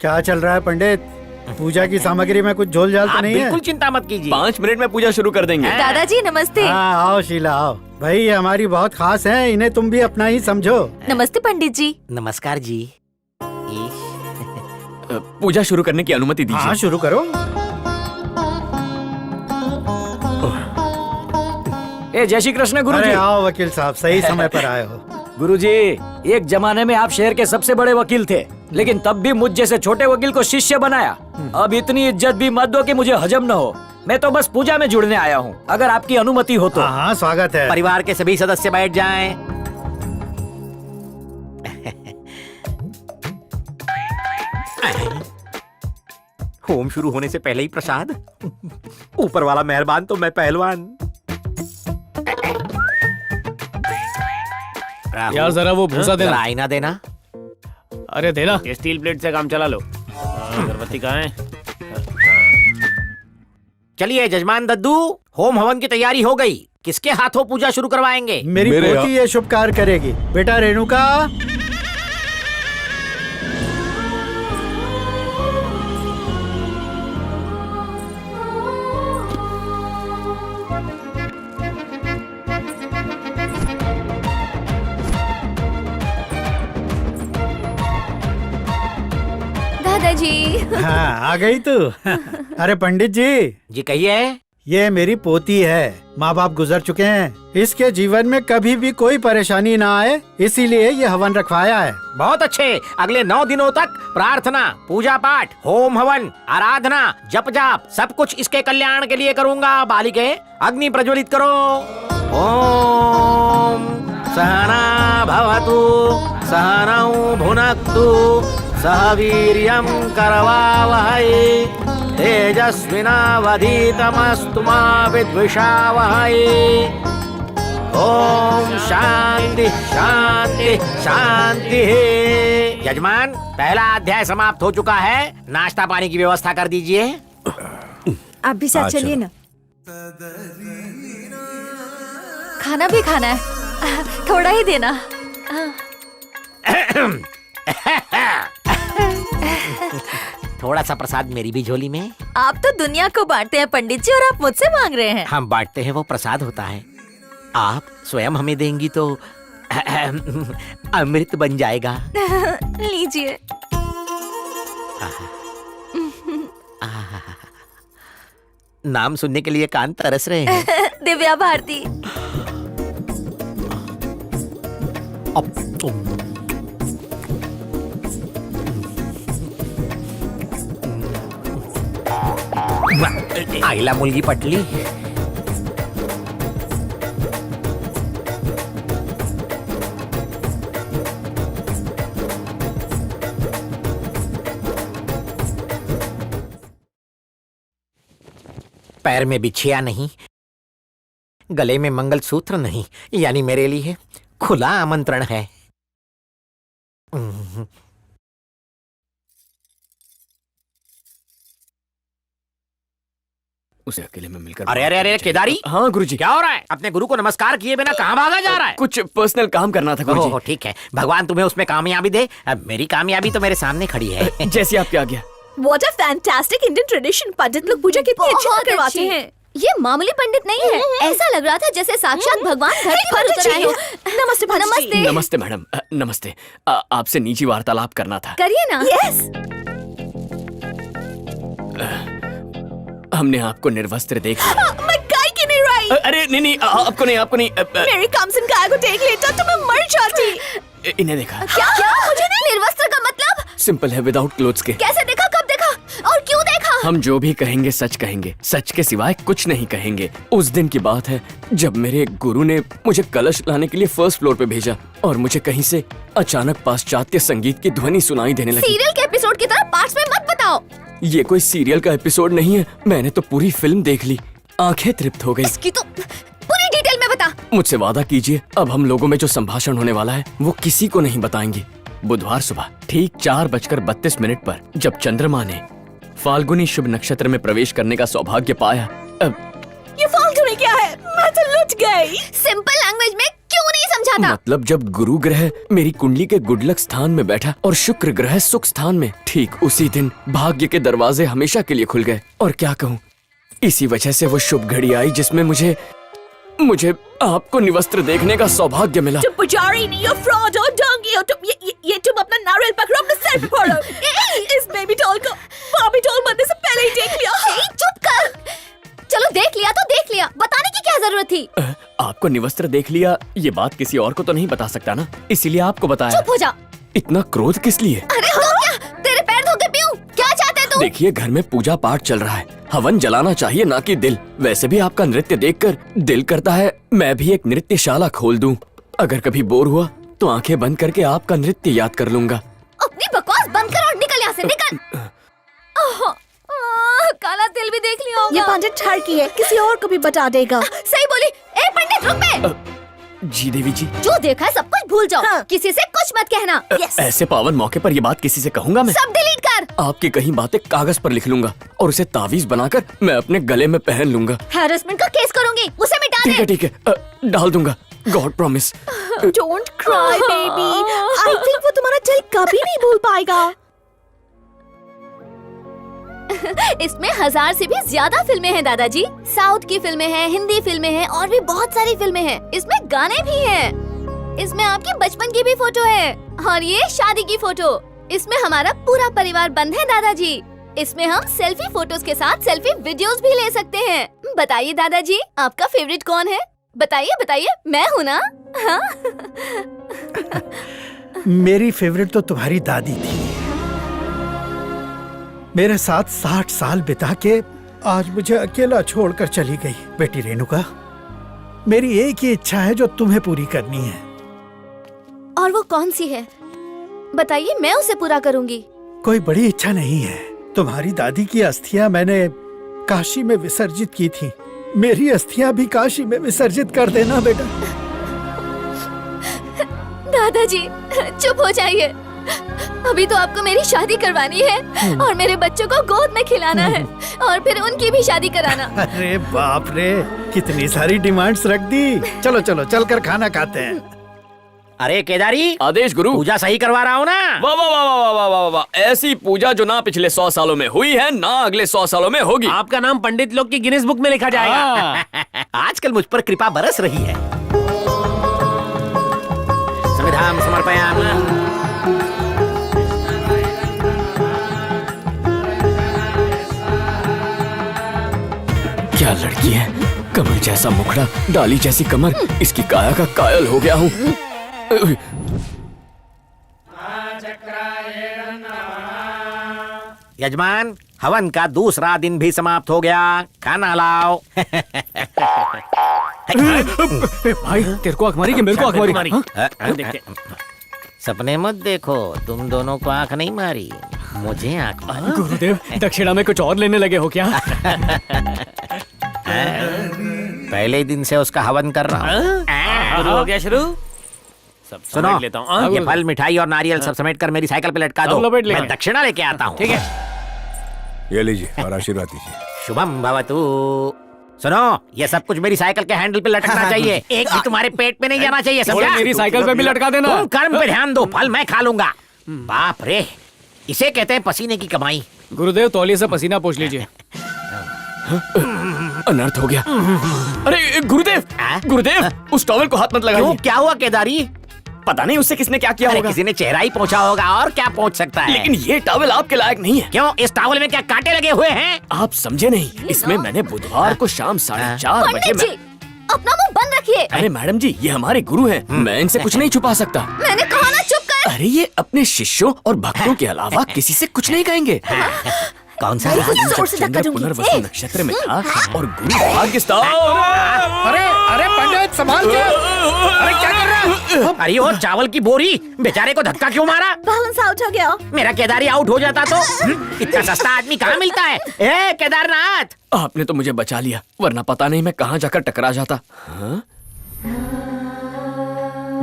क्या चल रहा है पंडित? पूजा की सामग्री में कुछ झोल झाल तो आप नहीं है? बिल्कुल चिंता मत कीजिए। 5 मिनट में पूजा शुरू कर देंगे। दादाजी नमस्ते। हाँ आओ शीला आओ। भाई ये हमारी बहुत खास है, इन्हें तुम भी अपना ही समझो। नमस्ते पंडित जी। नमस्कार जी। पूजा शुरू करने की अनुमति हाँ दीजिए। शुरू करो। जय श्री कृष्ण गुरुजी। अरे आओ वकील साहब, सही समय पर आए हो। गुरुजी, एक जमाने में आप शहर के सबसे बड़े वकील थे, लेकिन तब भी मुझ जैसे छोटे वकील को शिष्य बनाया। अब इतनी इज्जत भी मत दो कि मुझे हजम न हो। मैं तो बस पूजा में जुड़ने आया हूँ, अगर आपकी अनुमति हो तो। हाँ स्वागत है। परिवार के सभी सदस्य बैठ जाएं। होम शुरू होने से पहले ही प्रसाद। ऊपर वाला मेहरबान तो मैं पहलवान। यार जरा वो भूसा देना। आईना देना। अरे देना। स्टील प्लेट से काम चला लो। अगरबत्ती कहाँ है? चलिए जजमान दद्दू, होम हवन की तैयारी हो गई। किसके हाथों पूजा शुरू करवाएंगे? मेरी पोती ये शुभ कार्य करेगी। बेटा रेणुका। दादाजी। हाँ आ गई तू। अरे पंडित जी, जी कहिए। ये मेरी पोती है। माँ बाप गुजर चुके हैं, इसके जीवन में कभी भी कोई परेशानी ना आए, इसीलिए ये हवन रखवाया है। बहुत अच्छे। अगले 9 दिनों तक प्रार्थना, पूजा पाठ, होम हवन, आराधना, जप जाप सब कुछ इसके कल्याण के लिए करूँगा। बालिके अग्नि प्रज्वलित करो। ओम सहना भवतु सहनौ भुनक्तु सह वीर्यं करवावहै तेजस्विनावधीतमस्तु मा विद्विषावहै। ओम शांति शांति शांति। यजमान, पहला अध्याय समाप्त हो चुका है। नाश्ता पानी की व्यवस्था कर दीजिए। आप भी साथ चलिए ना। खाना भी खाना है, थोड़ा ही देना। थोड़ा सा प्रसाद मेरी भी झोली में। आप तो दुनिया को बांटते हैं पंडित जी, और आप मुझसे मांग रहे हैं। हम बांटते हैं वो प्रसाद होता है, आप स्वयं हमें देंगी तो अमृत बन जाएगा। लीजिए। नाम सुनने के लिए कान तरस रहे हैं। दिव्या भारती। आईला मुलगी पटली। पैर में बिछिया नहीं, गले में मंगलसूत्र नहीं, यानी मेरे लिए खुला आमंत्रण है। उसे अकेले में मिलकर। अरे अरे अरे केदारी। हाँ गुरुजी। क्या हो रहा है? अपने गुरु को नमस्कार किए बिना कहाँ भागा जा रहा है? कुछ पर्सनल काम करना था गुरुजी। ओह ठीक है, भगवान तुम्हें उसमें कामयाबी दे। अब मेरी कामयाबी तो मेरे सामने खड़ी है। जैसी आपकी आज्ञा। What a fantastic Indian tradition! पंडित लोग पूजा कितनी अच्छी से करवाते हैं। ये मामूली पंडित नहीं है, ऐसा लग रहा था जैसे साक्षात भगवान धरती पर उतर आए हो। नमस्ते भाजी। नमस्ते। नमस्ते मैडम। नमस्ते। आपसे निजी वार्तालाप करना था। करिए ना। Yes। हमने आपको निर्वस्त्र देख लिया। मैं गाय की नहीं रही। अरे नहीं, आपको नहीं। मेरी कामसिन गाय को देख लेता तो मैं मर जाती। इन्हें देखा। क्या मुझे नहीं? निर्वस्त्र का मतलब? सिंपल है, विदाउट क्लोथ्स के। कैसे देखा, कब देखा और क्यों देखा? हम जो भी कहेंगे सच कहेंगे, सच के सिवाय कुछ नहीं कहेंगे। उस दिन की बात है जब मेरे गुरु ने मुझे कलश लाने के लिए फर्स्ट फ्लोर पे भेजा और मुझे कहीं से अचानक पाश्चात्य संगीत की ध्वनि सुनाई देने लगी। सीरियल के एपिसोड की तरह पार्ट्स में मत बताओ। ये कोई सीरियल का एपिसोड नहीं है, मैंने तो पूरी फिल्म देख ली। आंखें तृप्त हो गई। इसकी तो पूरी डिटेल में बता। मुझसे वादा कीजिए, अब हम लोगों में जो संभाषण होने वाला है वो किसी को नहीं बताएंगे। बुधवार सुबह ठीक 4:32 पर जब चंद्रमा ने फाल्गुनी शुभ नक्षत्र में प्रवेश करने का सौभाग्य पाया। ये फाल्गुनी क्या है? मैं तो लुट गई। सिंपल लैंग्वेज में क्यों नहीं समझा था। मतलब जब गुरु ग्रह मेरी कुंडली के गुडलक स्थान में बैठा और शुक्र ग्रह सुख स्थान में, ठीक उसी दिन भाग्य के दरवाजे हमेशा के लिए खुल गए। और क्या कहूँ, इसी वजह से वो शुभ घड़ी आई जिसमें मुझे आपको निवस्त्र देखने का सौभाग्य मिला। तुम पुजारी नहीं हो, फ्रॉड हो, ढोंगी हो तुम। ये तुम अपना नारियल पकड़ो, अपने सर पे फोड़ो। इस बेबी डॉल को बार्बी डॉल बनने से पहले ही देख लिया। चुप कर। चलो देख लिया तो देख लिया, बताने की क्या जरूरत थी। आपको निवस्त्र देख लिया, ये बात किसी और को तो नहीं बता सकता ना, इसीलिए आपको बताया। चुप हो जा। इतना क्रोध किस लिए? अरे तो क्या, तेरे पैर धो के पीऊं? क्या चाहते तुम? देखिए, घर में पूजा पाठ चल रहा है, हवन जलाना चाहिए ना कि दिल। वैसे भी आपका नृत्य देखकर दिल करता है मैं भी एक नृत्यशाला खोल दूं। अगर कभी बोर हुआ तो आंखें बंद करके आपका नृत्य याद कर लूंगा। अपनी बकवास बंद कर और निकल यहाँ से, निकल। काला तिल भी देख लिया होगा। ये पंडित ठरकी है, किसी और को भी बता देगा। सही बोली। ए पंडित रुक बे। जी देवी जी। जो देखा है सब कुछ भूल जाओ। हाँ। किसी से कुछ मत कहना। ऐसे पावन मौके पर ये बात किसी से कहूंगा मैं? सब डिलीट कर। आपकी कहीं बातें कागज पर लिख लूंगा और उसे तावीज बनाकर मैं अपने गले में पहन लूंगा। हैरेसमेंट का केस करूंगी, उसे मिटा दे। ठीक है, डाल दूंगा, God promise. Don't cry, baby. I think वो तुम्हारा दिल कभी नहीं भूल पाएगा। इसमें 1000 से भी ज्यादा फिल्में हैं दादाजी। साउथ की फिल्में हैं, हिंदी फिल्में हैं और भी बहुत सारी फिल्में हैं। इसमें गाने भी हैं। इसमें आपके बचपन की भी फोटो है और ये शादी की फोटो। इसमें हमारा पूरा परिवार बंद है दादाजी। इसमें हम सेल्फी फोटोज के साथ सेल्फी वीडियोस भी ले सकते हैं। बताइए दादाजी, आपका फेवरेट कौन है? बताइए बताइए, मैं हूँ ना। हाँ? मेरी फेवरेट तो तुम्हारी दादी थी। मेरे साथ 60 साल बिता के आज मुझे अकेला छोड़कर चली गई। बेटी रेणुका, मेरी एक ही इच्छा है जो तुम्हें पूरी करनी है। और वो कौन सी है? बताइए, मैं उसे पूरा करूंगी। कोई बड़ी इच्छा नहीं है। तुम्हारी दादी की अस्थियां मैंने काशी में विसर्जित की थी। मेरी अस्थियां भी काशी में विसर्जित कर देना बेटा। दादाजी चुप हो जाइए। अभी तो आपको मेरी शादी करवानी है और मेरे बच्चों को गोद में खिलाना है और फिर उनकी भी शादी कराना। अरे बाप रे, कितनी सारी डिमांड्स रख दी। चलो चलो चलकर खाना खाते हैं। अरे केदारी, आदेश गुरु। पूजा सही करवा रहा हूँ ना? वाह वाह वाह वाह वाह वाह वाह, ऐसी पूजा जो ना पिछले 100 सालों में हुई है ना अगले 100 सालों में होगी। आपका नाम पंडित लोग की गिनीज बुक में लिखा जाएगा। आजकल मुझ पर कृपा बरस रही है। समिधाम समर्पयामि। क्या लड़की है, कमल जैसा मुखड़ा, डाली जैसी कमर, इसकी काया का कायल हो गया हूँ। यजमान, हवन का दूसरा दिन भी समाप्त हो गया, खाना लाओ। भाई तेरे को आंख मारी कि मेरे को आंख मारी? देखते। सपने मत देखो, तुम दोनों को आंख नहीं मारी, मुझे आंख मारी। गुरुदेव, दक्षिणा में कुछ और लेने लगे हो क्या? पहले दिन से उसका हवन कर रहा हूँ। शुरू हो गया शुरू। सब सुनो, समेट लेता हूँ। ये फल मिठाई और नारियल सब समेट कर मेरी साइकिल पे लटका दो। अब लपेट लेंगे। मैं दक्षिणा लेके आता हूँ। ठीक है। ये लीजिए और आशीर्वाद दीजिए। शुभम भवतु। सुनो, ये सब कुछ मेरी साइकिल के हैंडल पे लटकना चाहिए। एक भी तुम्हारे पेट पे नहीं जाना चाहिए, समझा? मेरी साइकिल पे भी लटका देना। तुम कर्म पे ध्यान दो, फल मैं खा लूंगा। बाप रे, इसे कहते हैं पसीने की कमाई। गुरुदेव, तौलिए से पसीना पोंछ लीजिए। अनर्थ हो गया। अरे गुरुदेव, गुरुदेव, उस टॉवल को हाथ मत क्यों, लगाइए। क्या हुआ केदारी? पता नहीं उससे किसने क्या किया अरे होगा। किसी ने चेहरा ही पहुंचा होगा, और क्या पहुंच सकता है? लेकिन ये टॉवल आपके लायक नहीं है। क्यों, इस टॉवल में क्या कांटे लगे हुए हैं? आप समझे नहीं, इसमें मैंने बुधवार को शाम 4:30 बजे पंडित जी, अपना मुंह बंद रखिए। अरे मैडम जी, ये हमारे गुरु हैं, मैं इनसे कुछ नहीं छुपा सकता। मैंने कहा ना, चुप कर। अरे ये अपने शिष्यों और भक्तों के अलावा किसी से कुछ नहीं कहेंगे। कौन सा? जोर से धक्का दूंगी। पुनर्वसु नक्षत्र में था और गुरु भाग्य अरे अरे पंडित, संभाल के। अरे क्या कर रहा है? अरे वो चावल की बोरी, बेचारे को धक्का क्यों मारा? बैलेंस आउट हो गया। मेरा केदारी आउट हो जाता तो इतना सस्ता आदमी कहाँ मिलता है? ए केदारनाथ, आपने तो मुझे बचा लिया, वरना पता नहीं मैं कहाँ जाकर टकरा जाता। हाँ?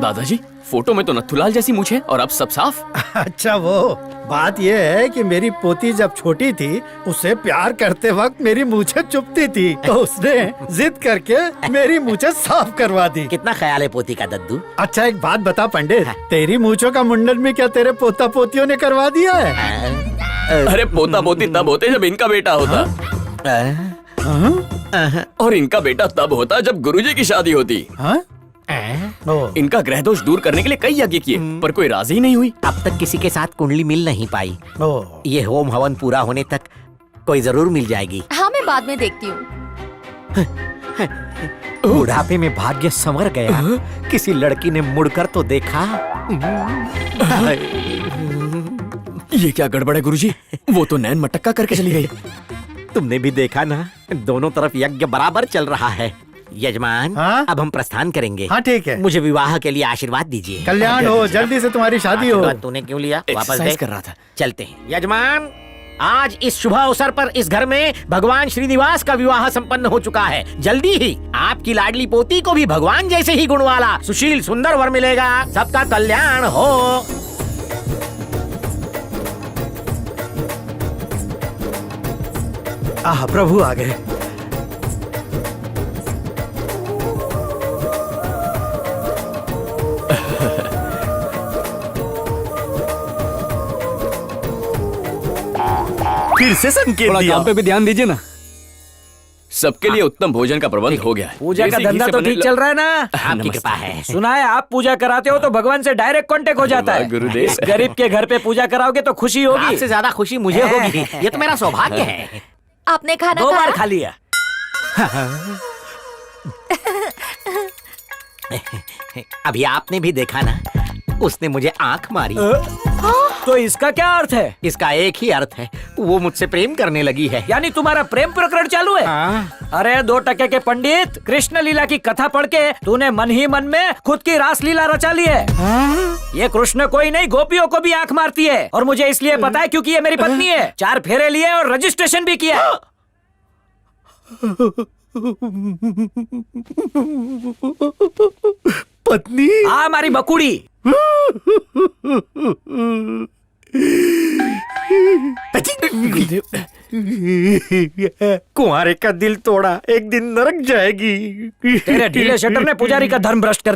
दादाजी फोटो में तो नथुलाल जैसी मूछ है और अब सब साफ। अच्छा वो बात यह है कि मेरी पोती जब छोटी थी उसे प्यार करते वक्त मेरी मूछें चुभती थी तो उसने जिद करके मेरी मूछें साफ करवा दी। कितना ख्याल है पोती का दद्दू? अच्छा एक बात बता पंडित, तेरी मूछों का मुंडन भी क्या तेरे पोता पोतियों ने करवा दिया है? अरे पोता पोती तब होते जब इनका बेटा होता, और इनका बेटा तब होता जब गुरुजी की शादी होती। हाँ? ओ, इनका ग्रह दोष दूर करने के लिए कई यज्ञ किए पर कोई राजी ही नहीं हुई। अब तक किसी के साथ कुंडली मिल नहीं पाई। ओ, ये होम हवन पूरा होने तक कोई जरूर मिल जाएगी। हाँ मैं बाद में देखती हूँ। बुढ़ापे में भाग्य संवर गया। किसी लड़की ने मुड़कर तो देखा। ये क्या गड़बड़ है गुरुजी? वो तो नैन मटक्का करके चली गई। तुमने भी देखा ना, दोनों तरफ यज्ञ बराबर चल रहा है। यजमान, हाँ? अब हम प्रस्थान करेंगे। हाँ ठीक है। मुझे विवाह के लिए आशीर्वाद दीजिए। कल्याण हो, जल्दी से तुम्हारी शादी हो। आशीर्वाद तूने क्यों लिया? वापस एक्सरसाइज दे। कर रहा था। चलते हैं। यजमान, आज इस शुभ अवसर पर इस घर में भगवान श्रीनिवास का विवाह संपन्न हो चुका है। जल्दी ही आपकी लाडली पोती को भी भगवान जैसे ही गुण वाला सुशील सुंदर वर मिलेगा। सबका कल्याण हो। आह प्रभु आ गए। फिर से संकेत थोड़ा दिया। काम पे भी ध्यान दीजिए ना। सबके लिए उत्तम भोजन का प्रबंध हो गया है। पूजा का देसी घी धंधा से तो बने ठीक चल रहा है ना? आपकी नमस्ते। कृपा है। सुना है आप पूजा कराते हो तो भगवान से डायरेक्ट कांटेक्ट हो जाता वाह, है। गुरुदेव। इस गरीब के घर पे पूजा कराओगे तो खुशी होगी। आपसे ज्यादा खुशी मुझे होगी। ये तो मेरा सौभाग्य है। आपने खाना दो बार खाया? खा लिया। अभी आपने भी देखा ना, उसने मुझे आंख मारी। तो इसका क्या अर्थ है? इसका एक ही अर्थ है, वो मुझसे प्रेम करने लगी है। यानी तुम्हारा प्रेम प्रकरण चालू है? हाँ। अरे 2 टके के पंडित, कृष्ण लीला की कथा पढ़ के तूने मन ही मन में खुद की रास लीला रचा ली है। ये कृष्ण कोई नहीं, गोपियों को भी आंख मारती है। और मुझे इसलिए पता है क्योंकि ये मेरी पत्नी है। 4 फेरे लिए और रजिस्ट्रेशन भी किया। पत्नी? हाँ हमारी बकुड़ी। कुंवारे का दिल तोड़ा, एक दिन नरक जाएगी। तेरे ढीले शटर ने पुजारी का धर्म भ्रष्ट कर दिया।